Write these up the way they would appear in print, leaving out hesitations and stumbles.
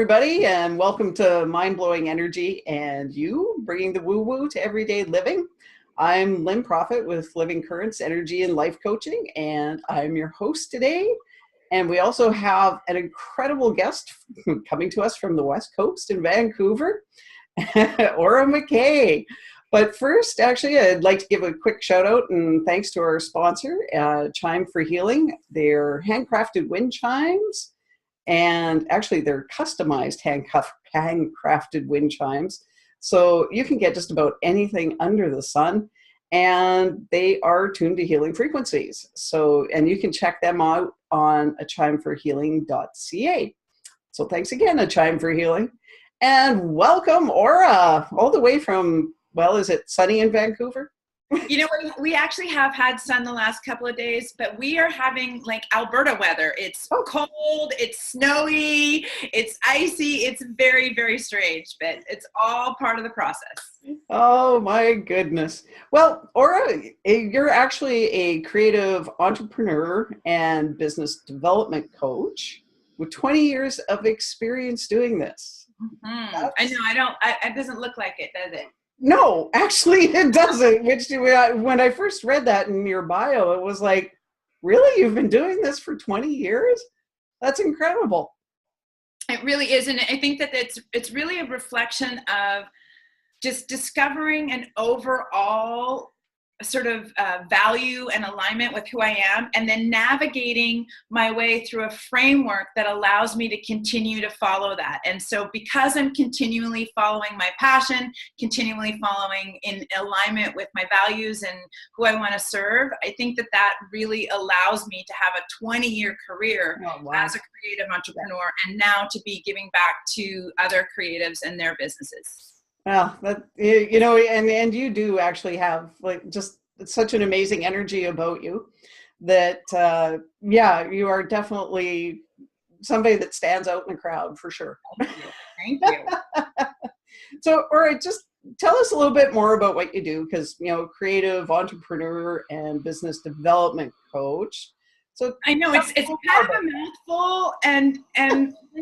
everybody, and welcome to Mind-Blowing Energy and You, bringing the woo-woo to everyday living. I'm Lynn Prophet with Living Currents Energy and Life Coaching, and I'm your host today. And we also have an incredible guest coming to us from the West Coast in Vancouver, Aura McKay. But first, actually, I'd like to give a quick shout out and thanks to our sponsor, Chime for Healing. They're handcrafted wind chimes, and actually they're customized handcrafted wind chimes. So you can get just about anything under the sun, and they are tuned to healing frequencies. So, and you can check them out on chimeforhealing.ca. So thanks again, A Chime for Healing. And welcome, Aura, all the way from, well, is it sunny in Vancouver? You know, we actually have had sun the last couple of days, but we are having like Alberta weather. It's cold, it's snowy, it's icy. It's very, very strange, but it's all part of the process. Oh my goodness. Well, Aura, you're actually a creative entrepreneur and business development coach with 20 years of experience doing this. Mm-hmm. I know, it doesn't look like it, does it? No, actually it doesn't. Which when I first read that in your bio, it was like, really? You've been doing this for 20 years? That's incredible. It really is. And I think that it's really a reflection of just discovering an overall sort of value and alignment with who I am, and then navigating my way through a framework that allows me to continue to follow that. And so because I'm continually following my passion, continually following in alignment with my values and who I want to serve, I think that really allows me to have a 20-year career as a creative entrepreneur, and now to be giving back to other creatives and their businesses. Well, that, you know, and you do actually have like just such an amazing energy about you that, yeah, you are definitely somebody that stands out in the crowd for sure. Thank you. So, all right, just tell us a little bit more about what you do, because, you know, creative entrepreneur and business development coach. So I know it's kind of a mouthful, and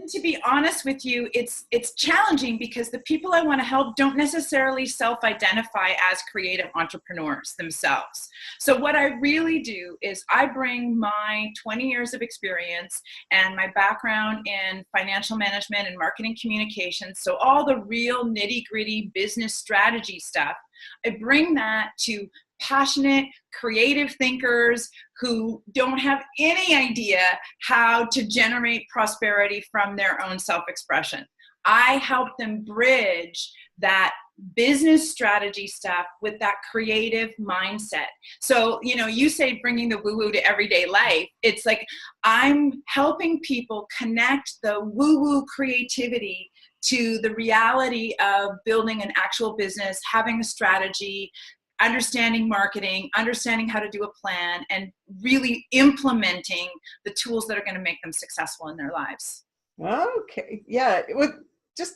to be honest with you, it's challenging because the people I want to help don't necessarily self-identify as creative entrepreneurs themselves. So what I really do is I bring my 20 years of experience and my background in financial management and marketing communications, so all the real nitty-gritty business strategy stuff, I bring that to passionate, creative thinkers who don't have any idea how to generate prosperity from their own self-expression. I help them bridge that business strategy stuff with that creative mindset. So, you know, you say bringing the woo-woo to everyday life. It's like I'm helping people connect the woo-woo creativity to the reality of building an actual business, having a strategy, understanding marketing, understanding how to do a plan, and really implementing the tools that are going to make them successful in their lives. Okay. Yeah. It would just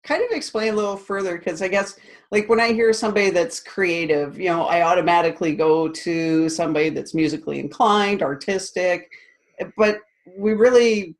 kind of explain a little further, because I guess like when I hear somebody that's creative, you know, I automatically go to somebody that's musically inclined, artistic, but we really,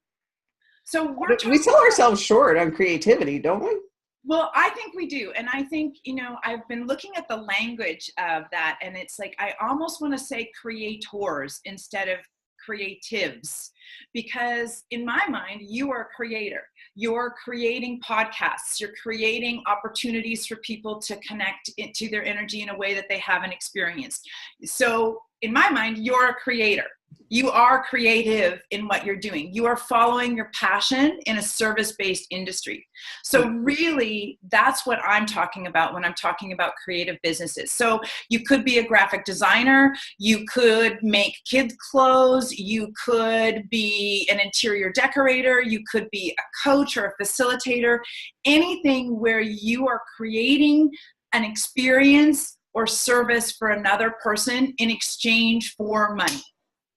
we sell ourselves short on creativity, don't we? Well, I think we do. And I think, you know, I've been looking at the language of that, and it's like, I almost want to say creators instead of creatives, because in my mind, you are a creator. You're creating podcasts. You're creating opportunities for people to connect to their energy in a way that they haven't experienced. So in my mind, you're a creator. You are creative in what you're doing. You are following your passion in a service-based industry. So really, that's what I'm talking about when I'm talking about creative businesses. So you could be a graphic designer. You could make kids' clothes. You could be an interior decorator. You could be a coach or a facilitator. Anything where you are creating an experience or service for another person in exchange for money.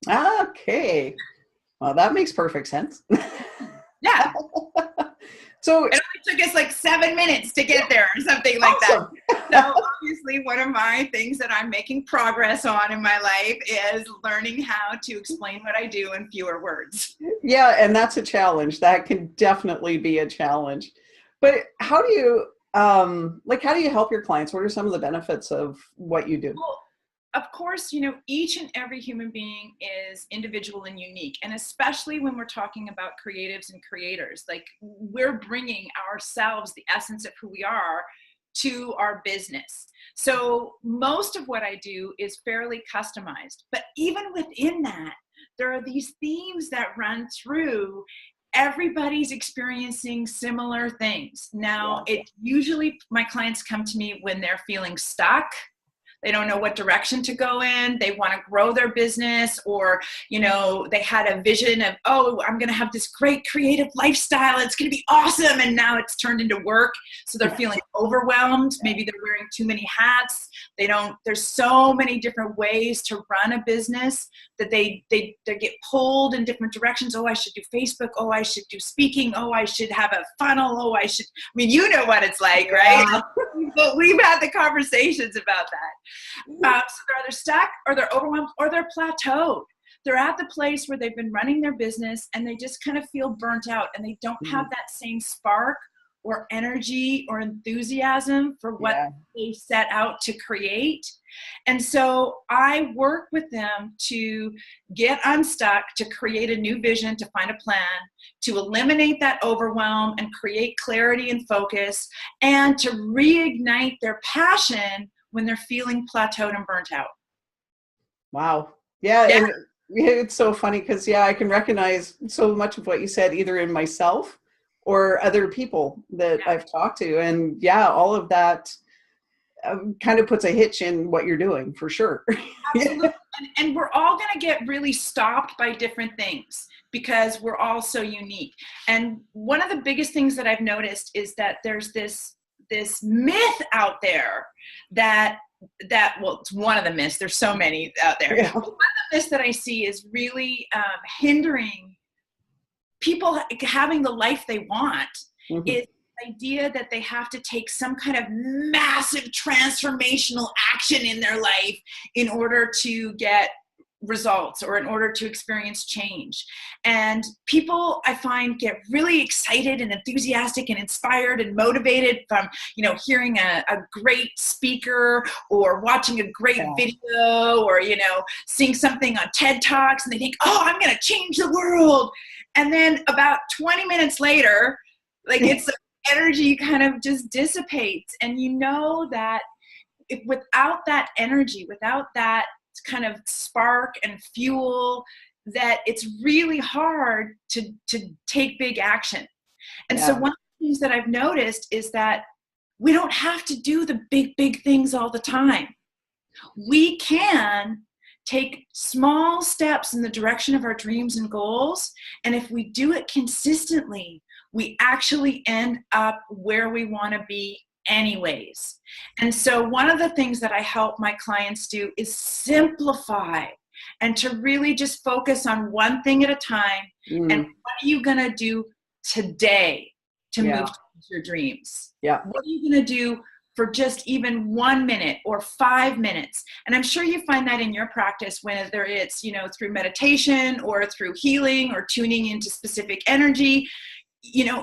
Okay. Well, that makes perfect sense. Yeah. So it only took us like 7 minutes to get there or something like that. So obviously one of my things that I'm making progress on in my life is learning how to explain what I do in fewer words. Yeah, and that's a challenge. That can definitely be a challenge. But how do you how do you help your clients? What are some of the benefits of what you do? Well, of course, you know, each and every human being is individual and unique. And especially when we're talking about creatives and creators, like we're bringing ourselves, the essence of who we are, to our business. So most of what I do is fairly customized. But even within that, there are these themes that run through. Everybody's experiencing similar things. Now, it usually, my clients come to me when they're feeling stuck. They don't know what direction to go in. They want to grow their business, or, you know, they had a vision of, oh, I'm going to have this great creative lifestyle. It's going to be awesome. And now it's turned into work. So they're feeling overwhelmed. Maybe they're wearing too many hats. There's so many different ways to run a business that they get pulled in different directions. Oh, I should do Facebook. Oh, I should do speaking. Oh, I should have a funnel. Oh, I mean, you know what it's like, right? But we've had the conversations about that. So they're either stuck, or they're overwhelmed, or they're plateaued. They're at the place where they've been running their business and they just kind of feel burnt out, and they don't have that same spark or energy or enthusiasm for what they set out to create. And so I work with them to get unstuck, to create a new vision, to find a plan, to eliminate that overwhelm and create clarity and focus, and to reignite their passion when they're feeling plateaued and burnt out. Wow. Yeah. And it's so funny because, I can recognize so much of what you said either in myself or other people that I've talked to. And all of that kind of puts a hitch in what you're doing, for sure. Absolutely. And we're all going to get really stopped by different things because we're all so unique. And one of the biggest things that I've noticed is that there's this myth out there that well, it's one of the myths. There's so many out there. One of the myths that I see is really hindering people having the life they want. Is the idea that they have to take some kind of massive transformational action in their life in order to get results or in order to experience change. And people, I find, get really excited and enthusiastic and inspired and motivated from, hearing a great speaker or watching a great video or, seeing something on TED Talks, and they think, oh, I'm going to change the world. And then about 20 minutes later, it's energy kind of just dissipates. And that without that energy, without that kind of spark and fuel, that it's really hard to take big action. And so one of the things that I've noticed is that we don't have to do the big things all the time. We can take small steps in the direction of our dreams and goals. And if we do it consistently, we actually end up where we want to be anyways. And so one of the things that I help my clients do is simplify and to really just focus on one thing at a time. And what are you going to do today to move towards your dreams? What are you going to do for just even 1 minute or 5 minutes? And I'm sure you find that in your practice, whether it's, through meditation or through healing or tuning into specific energy.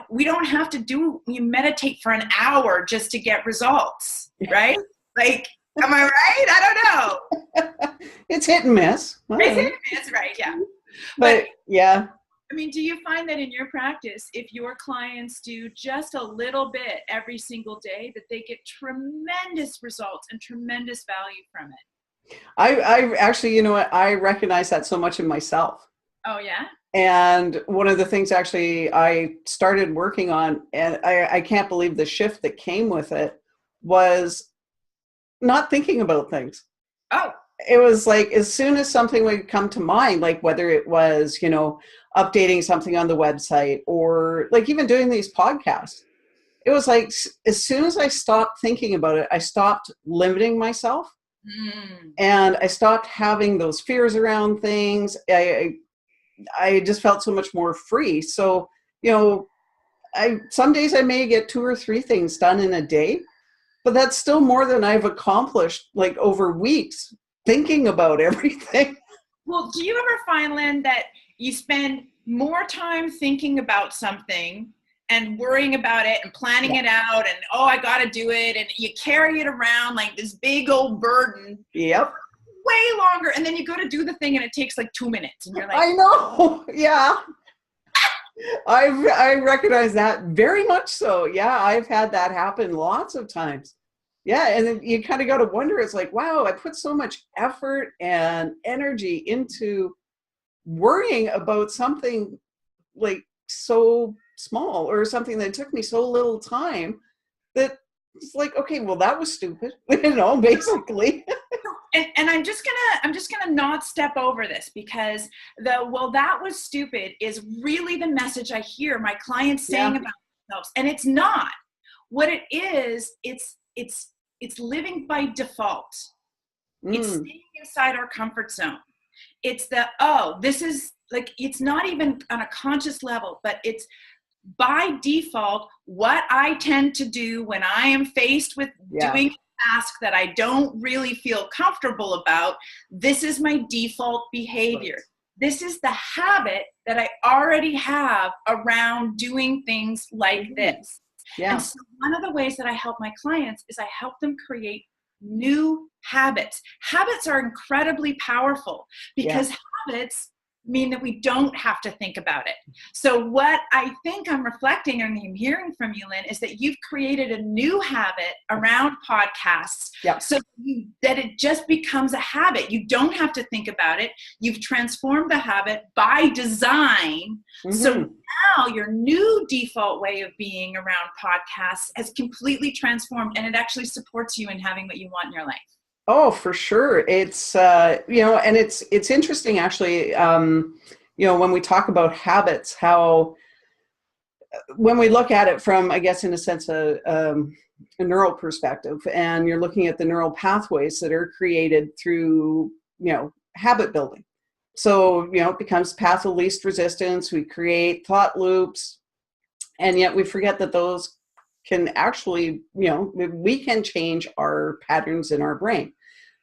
We don't have to meditate for an hour just to get results, right? Am I right? I don't know. It's hit and miss. It's hit and miss, right? Yeah. But I mean, do you find that in your practice, if your clients do just a little bit every single day, that they get tremendous results and tremendous value from it? I actually, I recognize that so much in myself. Oh, yeah? And one of the things actually I started working on, and I can't believe the shift that came with it, was not thinking about things. Oh. It was as soon as something would come to mind, whether it was, updating something on the website or even doing these podcasts, it was as soon as I stopped thinking about it, I stopped limiting myself and I stopped having those fears around things. I just felt so much more free. So, some days I may get 2 or 3 things done in a day, but that's still more than I've accomplished like over weeks thinking about everything. Well, do you ever find, Lynn, that you spend more time thinking about something and worrying about it and planning it out and, oh, I got to do it. And you carry it around like this big old burden. Yep. Way longer. And then you go to do the thing and it takes like 2 minutes. And you're like, I know. Yeah. I recognize that very much so. Yeah. I've had that happen lots of times. Yeah. And then you kind of got to wonder, it's like, wow, I put so much effort and energy into worrying about something like so small or something that took me so little time that it's like, okay, well, that was stupid, basically. And I'm just gonna not step over this, because well, that was stupid is really the message I hear my clients saying about themselves. And it's not. What it is, it's living by default. It's staying inside our comfort zone. It's this is like, it's not even on a conscious level, but it's by default what I tend to do when I am faced with doing a task that I don't really feel comfortable about. This is my default behavior. Right. This is the habit that I already have around doing things like this. Yeah. And so one of the ways that I help my clients is I help them create new habits. Habits are incredibly powerful because habits mean that we don't have to think about it. So what I think I'm reflecting and I'm hearing from you, Lynn, is that you've created a new habit around podcasts so that it just becomes a habit. You don't have to think about it. You've transformed the habit by design. So now your new default way of being around podcasts has completely transformed, and it actually supports you in having what you want in your life. Oh, for sure. It's, and it's interesting actually, when we talk about habits, how when we look at it from, I guess, in a sense, a neural perspective, and you're looking at the neural pathways that are created through, habit building. So, it becomes path of least resistance. We create thought loops, and yet we forget that those can actually, we can change our patterns in our brain.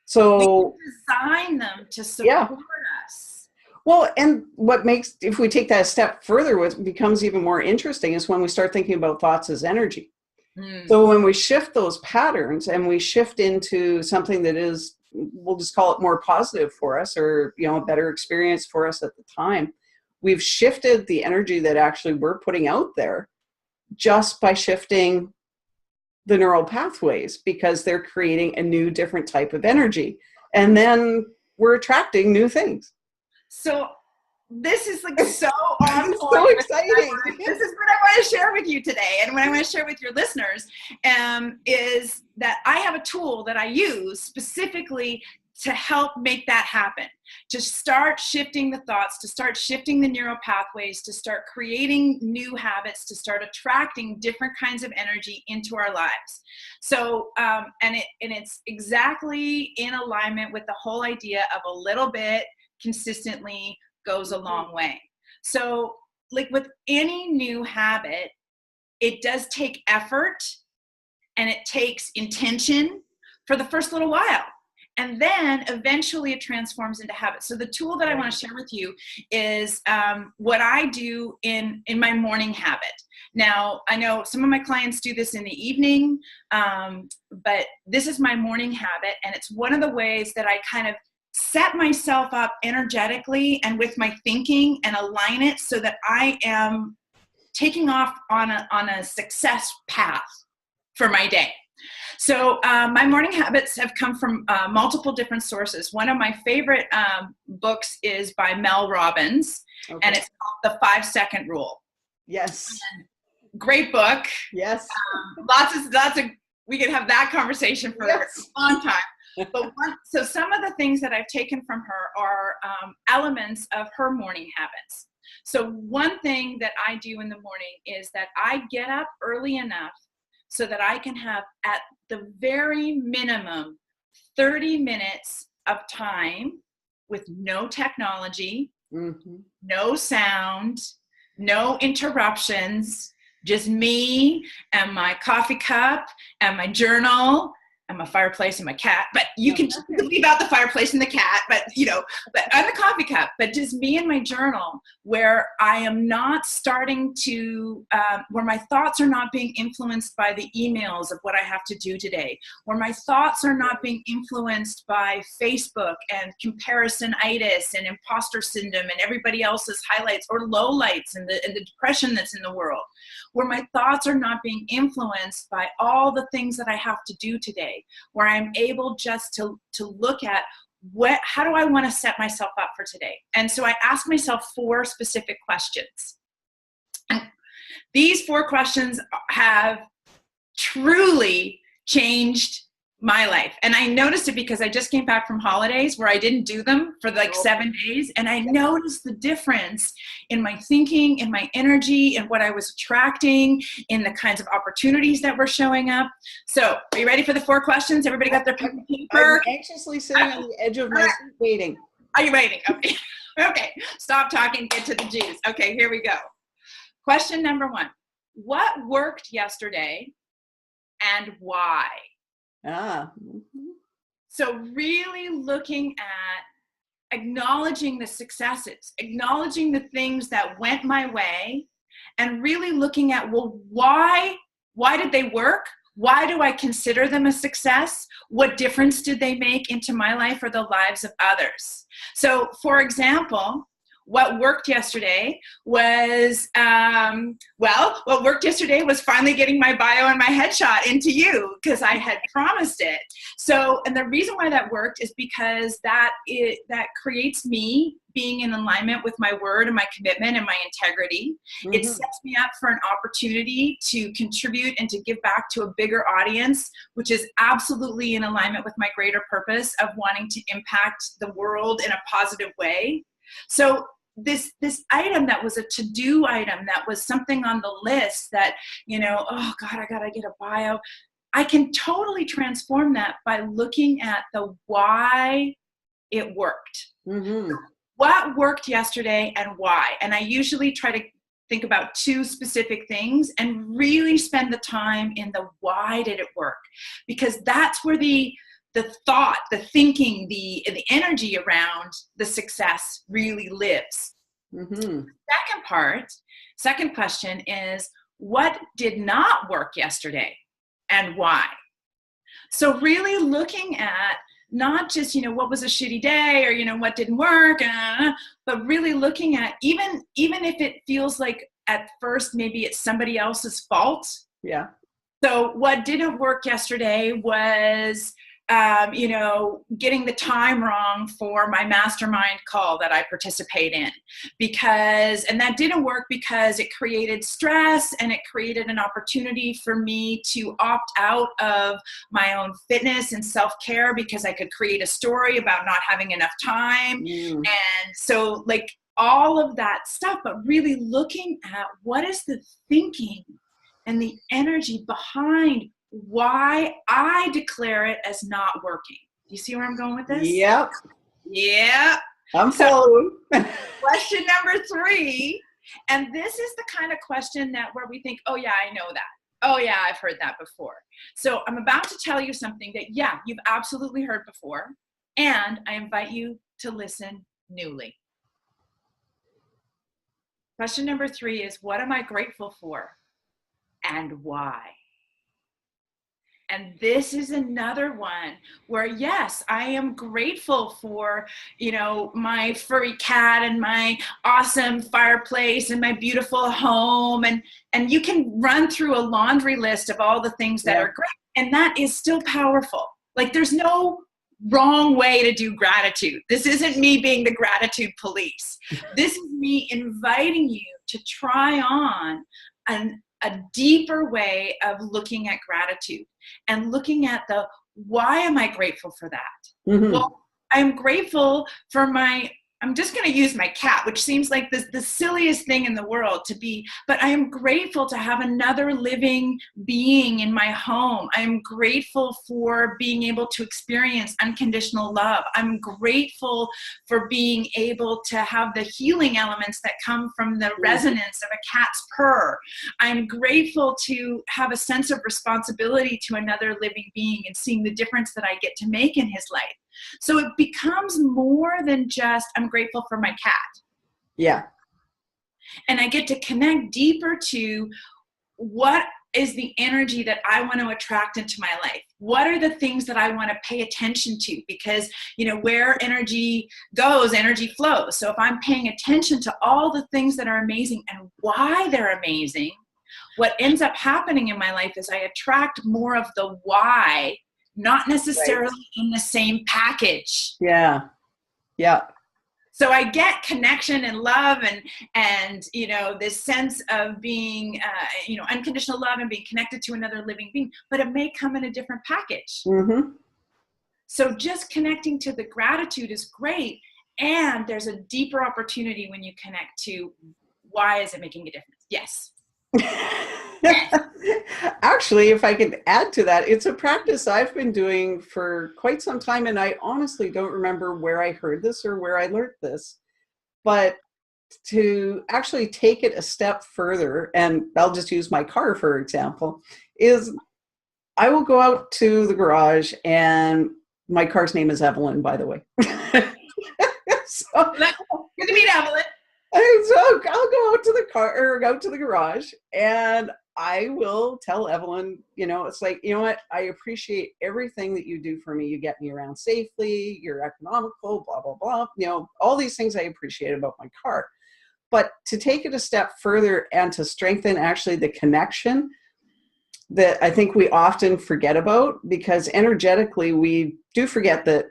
So we can design them to support us. Well, and what makes, if we take that a step further, what becomes even more interesting is when we start thinking about thoughts as energy. So when we shift those patterns and we shift into something that is, we'll just call it more positive for us, or, a better experience for us at the time, we've shifted the energy that actually we're putting out there just by shifting the neural pathways, because they're creating a new, different type of energy. And then we're attracting new things. So this is like so on point. So exciting. This is what I want to share with you today. And what I want to share with your listeners is that I have a tool that I use specifically to help make that happen, to start shifting the thoughts, to start shifting the neural pathways, to start creating new habits, to start attracting different kinds of energy into our lives. So, and it's exactly in alignment with the whole idea of a little bit consistently goes a long way. So, like with any new habit, it does take effort and it takes intention for the first little while. And then eventually it transforms into habit. So the tool that I want to share with you is what I do in my morning habit. Now, I know some of my clients do this in the evening, but this is my morning habit. And it's one of the ways that I kind of set myself up energetically and with my thinking and align it so that I am taking off on a success path for my day. So my morning habits have come from multiple different sources. One of my favorite books is by Mel Robbins, and it's called The 5-Second Rule. Yes. Great book. Yes. Lots of, we could have that conversation for a long time. But so some of the things that I've taken from her are elements of her morning habits. So one thing that I do in the morning is that I get up early enough so that I can have, at the very minimum, 30 minutes of time with no technology, no sound, no interruptions, Just me and my coffee cup and my journal and my fireplace and my cat. But you can leave out the fireplace and the cat, but but and the coffee cup, but just me and my journal, where I am not starting to, where my thoughts are not being influenced by the emails of what I have to do today, where my thoughts are not being influenced by Facebook and comparison-itis and imposter syndrome and everybody else's highlights or lowlights and the depression that's in the world, where my thoughts are not being influenced by all the things that I have to do today, where I'm able just to look at how do I want to set myself up for today. And so I ask myself 4 specific questions. And these 4 questions have truly changed my life. And I noticed it because I just came back from holidays where I didn't do them for like 7 days. And I noticed the difference in my thinking, in my energy, in what I was attracting, in the kinds of opportunities that were showing up. So are you ready for the 4 questions? Everybody got their pen and paper? I'm anxiously sitting on the edge of my seat waiting. Are you waiting? Okay. Okay. Stop talking, get to the juice. Okay, here we go. Question number 1. What worked yesterday and why? So really looking at acknowledging the successes, acknowledging the things that went my way, and really looking at, well, why did they work? Why do I consider them a success? What difference did they make into my life or the lives of others? So for example, what worked yesterday was, what worked yesterday was finally getting my bio and my headshot into you, because I had promised it. So, and the reason why that worked is because that creates me being in alignment with my word and my commitment and my integrity. Mm-hmm. It sets me up for an opportunity to contribute and to give back to a bigger audience, which is absolutely in alignment with my greater purpose of wanting to impact the world in a positive way. So this item that was a to-do item, that was something on the list that, oh God, I gotta get a bio. I can totally transform that by looking at the why it worked. Mm-hmm. What worked yesterday and why? And I usually try to think about 2 specific things and really spend the time in the why did it work? Because that's where the thought, the thinking, the energy around the success really lives. Mm-hmm. Second question is, what did not work yesterday and why? So really looking at not just, what was a shitty day or, what didn't work, but really looking at even if it feels like at first maybe it's somebody else's fault. Yeah. So what didn't work yesterday was, getting the time wrong for my mastermind call that I participate in, and that didn't work because it created stress and it created an opportunity for me to opt out of my own fitness and self-care because I could create a story about not having enough time. And so like all of that stuff, but really looking at what is the thinking and the energy behind why I declare it as not working. Do you see where I'm going with this? Yep. Yeah. I'm following. Question number 3, and this is the kind of question where we think, oh yeah, I know that. Oh yeah, I've heard that before. So I'm about to tell you something that, yeah, you've absolutely heard before, and I invite you to listen newly. Question number 3 is, what am I grateful for and why? And this is another one where, yes, I am grateful for, my furry cat and my awesome fireplace and my beautiful home. And you can run through a laundry list of all the things that are great. And that is still powerful. Like there's no wrong way to do gratitude. This isn't me being the gratitude police. This is me inviting you to try on a deeper way of looking at gratitude and looking at why am I grateful for that? Mm-hmm. Well, I'm grateful for my I'm just going to use my cat, which seems like the silliest thing in the world to be, but I am grateful to have another living being in my home. I am grateful for being able to experience unconditional love. I'm grateful for being able to have the healing elements that come from the resonance of a cat's purr. I'm grateful to have a sense of responsibility to another living being and seeing the difference that I get to make in his life. So it becomes more than just, I'm grateful for my cat. Yeah. And I get to connect deeper to what is the energy that I want to attract into my life? What are the things that I want to pay attention to? Because, you know, where energy goes, energy flows. So if I'm paying attention to all the things that are amazing and why they're amazing, what ends up happening in my life is I attract more of the why, not necessarily in the same package. Yeah. Yeah. So I get connection and love and you know, this sense of being, you know, unconditional love and being connected to another living being, but it may come in a different package. Mm-hmm. So just connecting to the gratitude is great. And there's a deeper opportunity when you connect to why is it making a difference? Yes. Actually, if I could add to that, it's a practice I've been doing for quite some time, and I honestly don't remember where I heard this or where I learned this, but to actually take it a step further, and I'll just use my car for example, is I will go out to the garage, and my car's name is Evelyn, by the way. So, good to meet Evelyn. So I'll go out to the car or out to the garage, and I will tell Evelyn, you know, it's like, you know what, I appreciate everything that you do for me. You get me around safely, you're economical, blah, blah, blah. You know, all these things I appreciate about my car. But to take it a step further and to strengthen actually the connection that I think we often forget about, because energetically we do forget that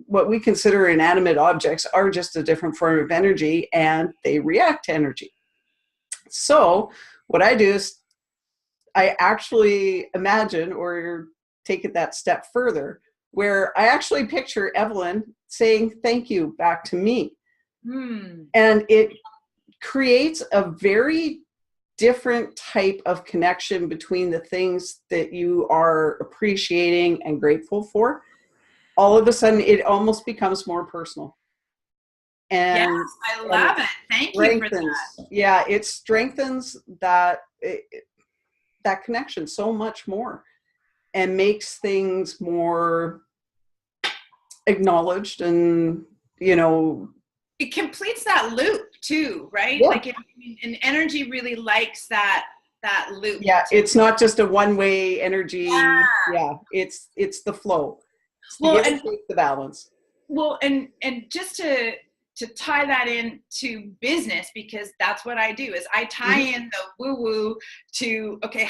what we consider inanimate objects are just a different form of energy and they react to energy. So what I do is I actually imagine or take it that step further where I actually picture Evelyn saying thank you back to me. And it creates a very different type of connection between the things that you are appreciating and grateful for. All of a sudden, it almost becomes more personal. And yes, I love it. Thank you for that. Yeah, it strengthens that that connection so much more and makes things more acknowledged, and you know, it completes that loop too, right? Yeah. Like and energy really likes that loop. Yeah, it's not just a one-way energy. Yeah, it's the flow. Well, and take the balance. Well, and just to tie that into business, because that's what I do, is I tie in the woo-woo to, okay,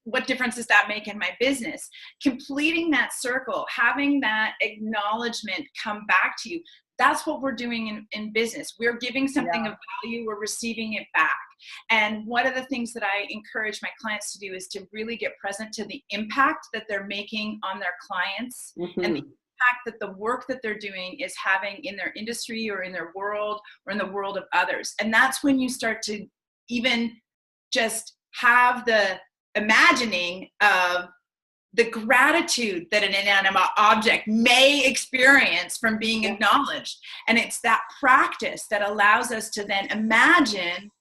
what difference does that make in my business? Completing that circle, having that acknowledgement come back to you. That's what we're doing in business. We're giving something of value, we're receiving it back. And one of the things that I encourage my clients to do is to really get present to the impact that they're making on their clients and the impact that the work that they're doing is having in their industry or in their world or in the world of others. And that's when you start to even just have the imagining of the gratitude that an inanimate object may experience from being acknowledged. And it's that practice that allows us to then imagine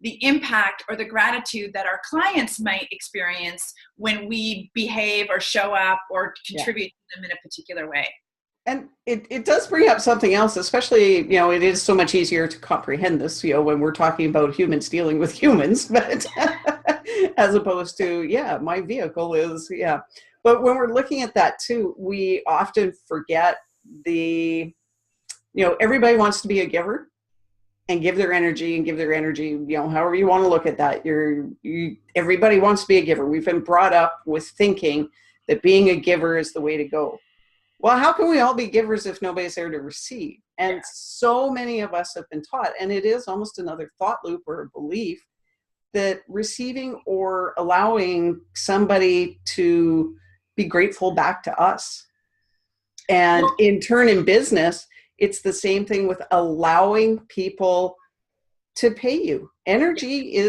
the impact or the gratitude that our clients might experience when we behave or show up or contribute to them in a particular way. And it does bring up something else, especially, you know, it is so much easier to comprehend this, you know, when we're talking about humans dealing with humans, but as opposed to, my vehicle is, But when we're looking at that too, we often forget everybody wants to be a giver and give their energy, you know, however you want to look at that. Everybody wants to be a giver. We've been brought up with thinking that being a giver is the way to go. Well, how can we all be givers if nobody's there to receive? And so many of us have been taught, and it is almost another thought loop or a belief, that receiving or allowing somebody to be grateful back to us. And in turn, in business, It's the same thing with allowing people to pay you.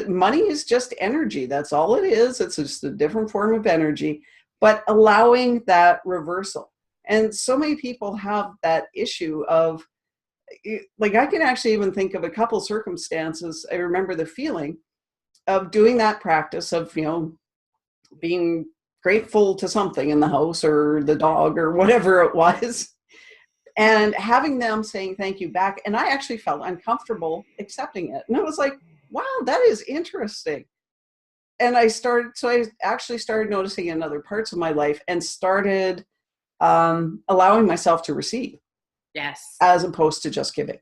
Money is just energy. That's all it is. It's just a different form of energy, but allowing that reversal. And so many people have that issue of, like, I can actually even think of a couple circumstances. I remember the feeling of doing that practice of, being grateful to something in the house or the dog or whatever it was, and having them saying thank you back. And I actually felt uncomfortable accepting it. And I was like, wow, that is interesting. And I actually started noticing in other parts of my life and started allowing myself to receive. Yes. As opposed to just giving.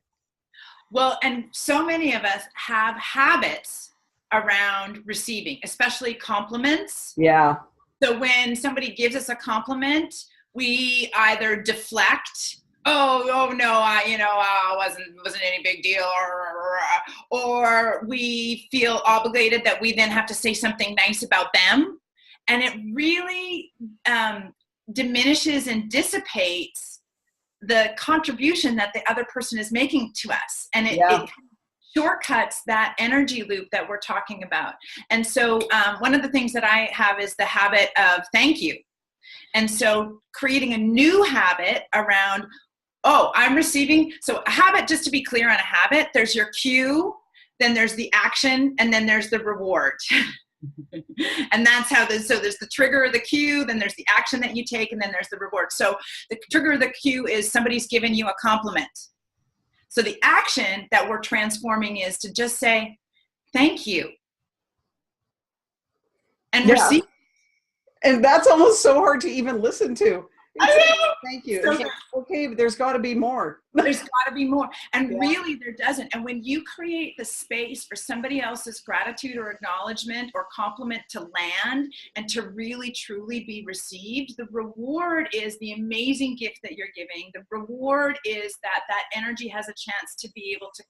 Well, and so many of us have habits around receiving, especially compliments. Yeah. So when somebody gives us a compliment, we either deflect, oh no, wasn't any big deal, or we feel obligated that we then have to say something nice about them. And it really diminishes and dissipates the contribution that the other person is making to us. And it shortcuts that energy loop that we're talking about. And so one of the things that I have is the habit of thank you. And so creating a new habit around, I'm receiving. So a habit, just to be clear on a habit, there's your cue, then there's the action, and then there's the reward. And that's how so there's the trigger or the cue, then there's the action that you take, and then there's the reward. So the trigger or the cue is somebody's given you a compliment. So the action that we're transforming is to just say, thank you. And receive. And that's almost so hard to even listen to. Thank you. So okay, but there's got to be more. There's got to be more. And really there doesn't. And when you create the space for somebody else's gratitude or acknowledgement or compliment to land and to really truly be received, the reward is the amazing gift that you're giving. The reward is that energy has a chance to be able to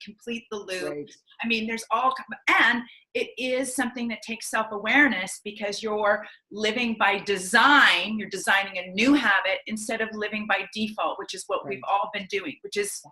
complete the loop. Right. I mean, and it is something that takes self-awareness, because you're living by design. You're designing a new habit instead of living by default, which is what we've all been doing, which is,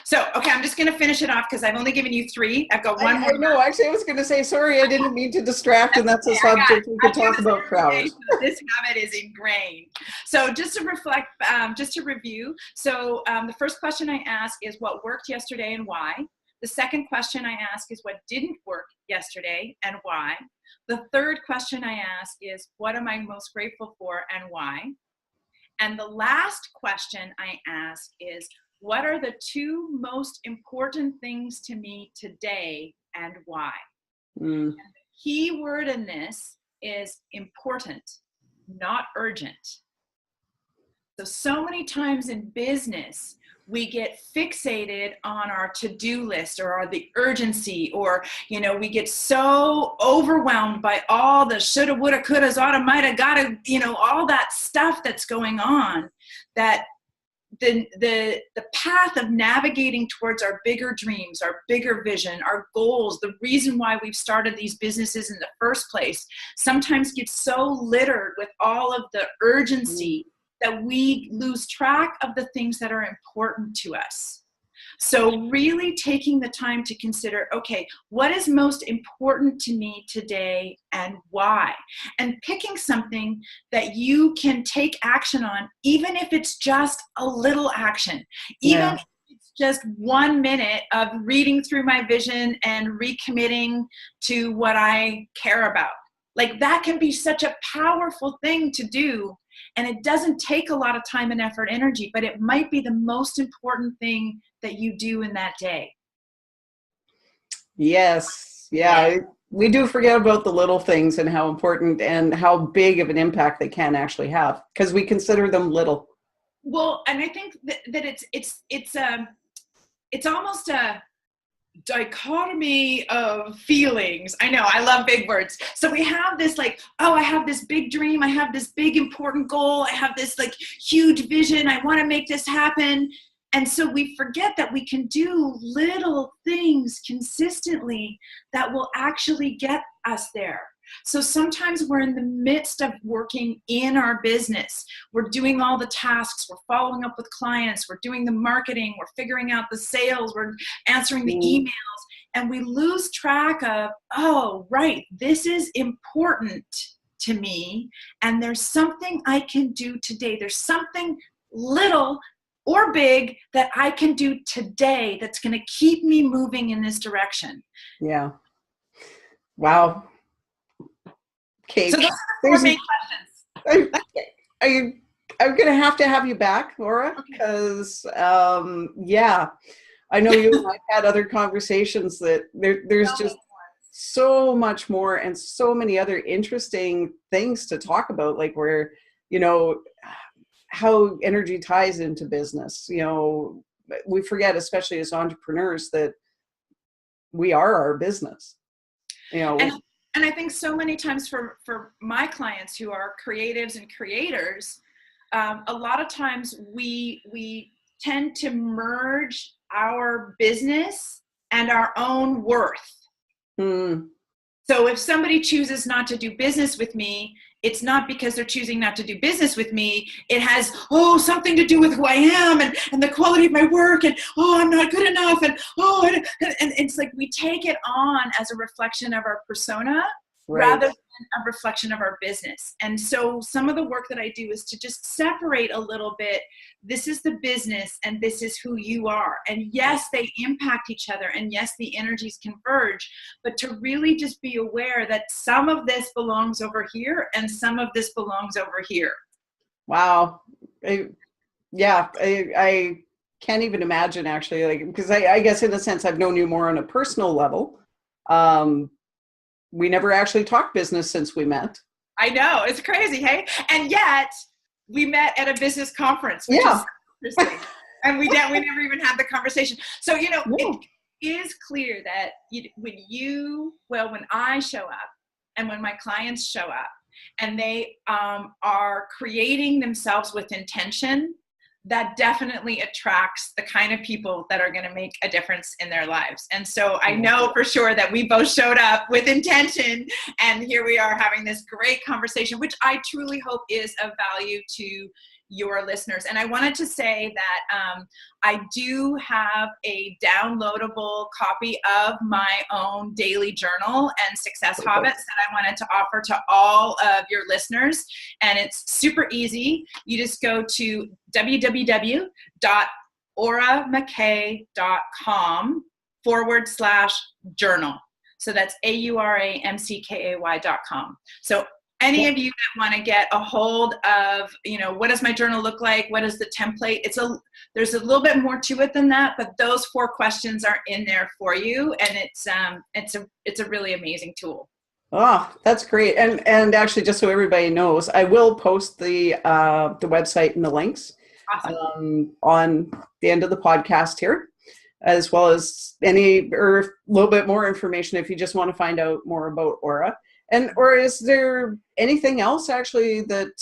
So, okay, I'm just going to finish it off because I've only given you 3. I've got one more. No, actually, I was going to say, sorry, I didn't mean to distract, and that's a subject we could talk about for hours. This habit is ingrained. So just to reflect, just to review. So the first question I ask is what worked yesterday and why. The second question I ask is what didn't work yesterday and why. The third question I ask is what am I most grateful for and why. And the last question I ask is, what are the 2 most important things to me today and why? And the key word in this is important, not urgent. So many times in business, we get fixated on our to-do list or the urgency, or, we get so overwhelmed by all the shoulda, woulda, couldas, oughta, mighta, gotta, all that stuff that's going on, that the path of navigating towards our bigger dreams, our bigger vision, our goals, the reason why we've started these businesses in the first place, sometimes gets so littered with all of the urgency that we lose track of the things that are important to us. So really taking the time to consider, okay, what is most important to me today and why? And picking something that you can take action on, even if it's just a little action, even if it's just 1 minute of reading through my vision and recommitting to what I care about. Like, that can be such a powerful thing to do. And it doesn't take a lot of time and effort, energy, but it might be the most important thing that you do in that day. Yes. Yeah. We do forget about the little things and how important and how big of an impact they can actually have, because we consider them little. Well, and I think that it's almost a dichotomy of feelings. I know, I love big words. So we have this I have this big dream, I have this big important goal, I have this huge vision, I want to make this happen. And so we forget that we can do little things consistently that will actually get us there. So sometimes we're in the midst of working in our business. We're doing all the tasks. We're following up with clients. We're doing the marketing. We're figuring out the sales. We're answering the emails. And we lose track of, oh, right, this is important to me. And there's something I can do today. There's something little or big that I can do today that's going to keep me moving in this direction. Yeah. Wow. Okay. So those are the four main questions. I'm going to have you back, Laura, because, yeah, I know you and I've had other conversations that there's just so much more and so many other interesting things to talk about, like where, you know, how energy ties into business. You know, we forget, especially as entrepreneurs, that we are our business. You know, and I think so many times for my clients who are creatives and creators, a lot of times we tend to merge our business and our own worth. So if somebody chooses not to do business with me, it's not because they're choosing not to do business with me. It has, something to do with who I am and the quality of my work, and, I'm not good enough. And it's like we take it on as a reflection of our persona, right, rather than a reflection of our business. And so some of the work that I do is to just separate a little bit. This is the business and this is who you are. And yes, they impact each other. And yes, the energies converge, but to really just be aware that some of this belongs over here and some of this belongs over here. Wow. I can't even imagine, actually, like, because I guess in a sense I've known you more on a personal level. We never actually talked business since we met. I know, it's crazy, hey? And yet we met at a business conference, which is interesting. And we never even had the conversation. So, you know, it is clear that when I show up and when my clients show up and they are creating themselves with intention, that definitely attracts the kind of people that are going to make a difference in their lives. And so I know for sure that we both showed up with intention, and here we are having this great conversation, which I truly hope is of value to your listeners. And I wanted to say that I do have a downloadable copy of my own daily journal and success habits that I wanted to offer to all of your listeners. And it's super easy. You just go to www.auramckay.com/journal. So that's AURAMCKAY.com. So any of you that want to get a hold of, you know, what does my journal look like? What is the template? There's a little bit more to it than that, but those 4 questions are in there for you, and it's a really amazing tool. Oh, that's great. And actually, just so everybody knows, I will post the website and the links on the end of the podcast here, as well as a little bit more information if you just want to find out more about Aura. Or is there anything else actually that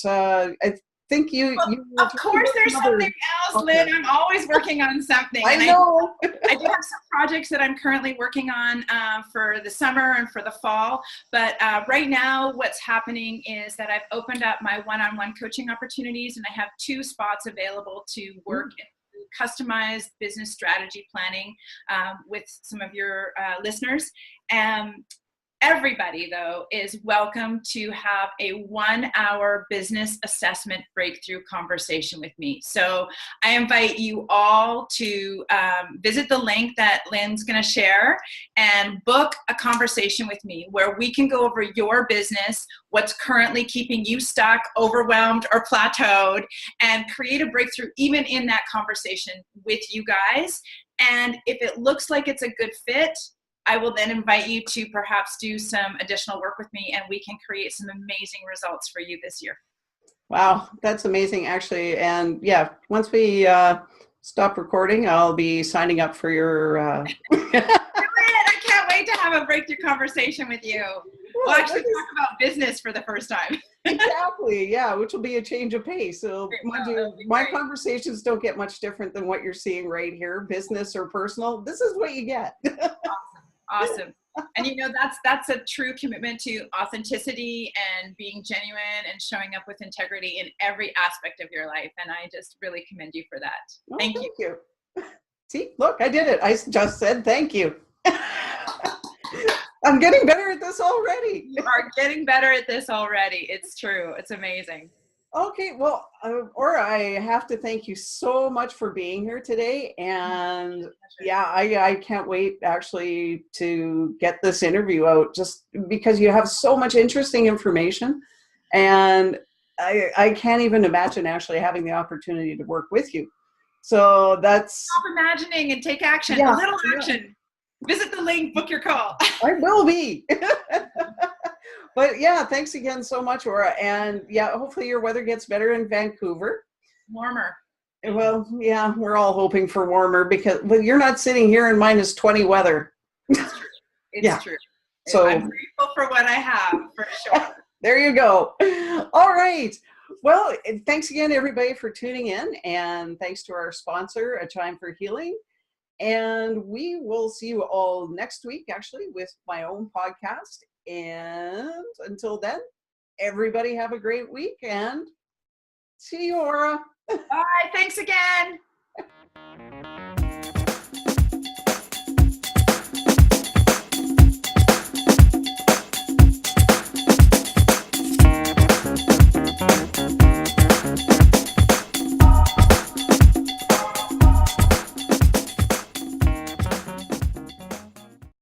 I think you of course there's something else, Lynn. I'm always working on something. I know. I do have some projects that I'm currently working on for the summer and for the fall. But right now what's happening is that I've opened up my one-on-one coaching opportunities, and I have 2 spots available to work in customized business strategy planning with some of your listeners. Everybody, though, is welcome to have a 1-hour business assessment breakthrough conversation with me. So I invite you all to visit the link that Lynn's going to share and book a conversation with me where we can go over your business, what's currently keeping you stuck, overwhelmed, or plateaued, and create a breakthrough even in that conversation with you guys. And if it looks like it's a good fit, I will then invite you to perhaps do some additional work with me, and we can create some amazing results for you this year. Wow, that's amazing, actually. And yeah, once we stop recording, I'll be signing up for your... I can't wait to have a breakthrough conversation with you. We'll actually talk about business for the first time. Exactly, yeah, which will be a change of pace. So my conversations don't get much different than what you're seeing right here, business or personal. This is what you get. Awesome. And that's a true commitment to authenticity and being genuine and showing up with integrity in every aspect of your life. And I just really commend you for that. Oh, Thank you. you. See, look, I did it. I just said thank you. I'm getting better at this already. You are getting better at this already. It's true. It's amazing. Okay, well, Aura, I have to thank you so much for being here today. And yeah, I can't wait actually to get this interview out, just because you have so much interesting information. And I can't even imagine actually having the opportunity to work with you. So that's... Stop imagining and take action. Yeah, a little action. Visit the link, book your call. I will be. But yeah, thanks again so much, Aura. And yeah, hopefully your weather gets better in Vancouver. Warmer. Well, yeah, we're all hoping for warmer, because but you're not sitting here in -20 weather. It's true. It's true. So I'm grateful for what I have, for sure. There you go. All right. Well, thanks again, everybody, for tuning in. And thanks to our sponsor, A Time for Healing. And we will see you all next week, actually, with my own podcast. And until then, everybody have a great week, and see you, Aura. Bye. Thanks again.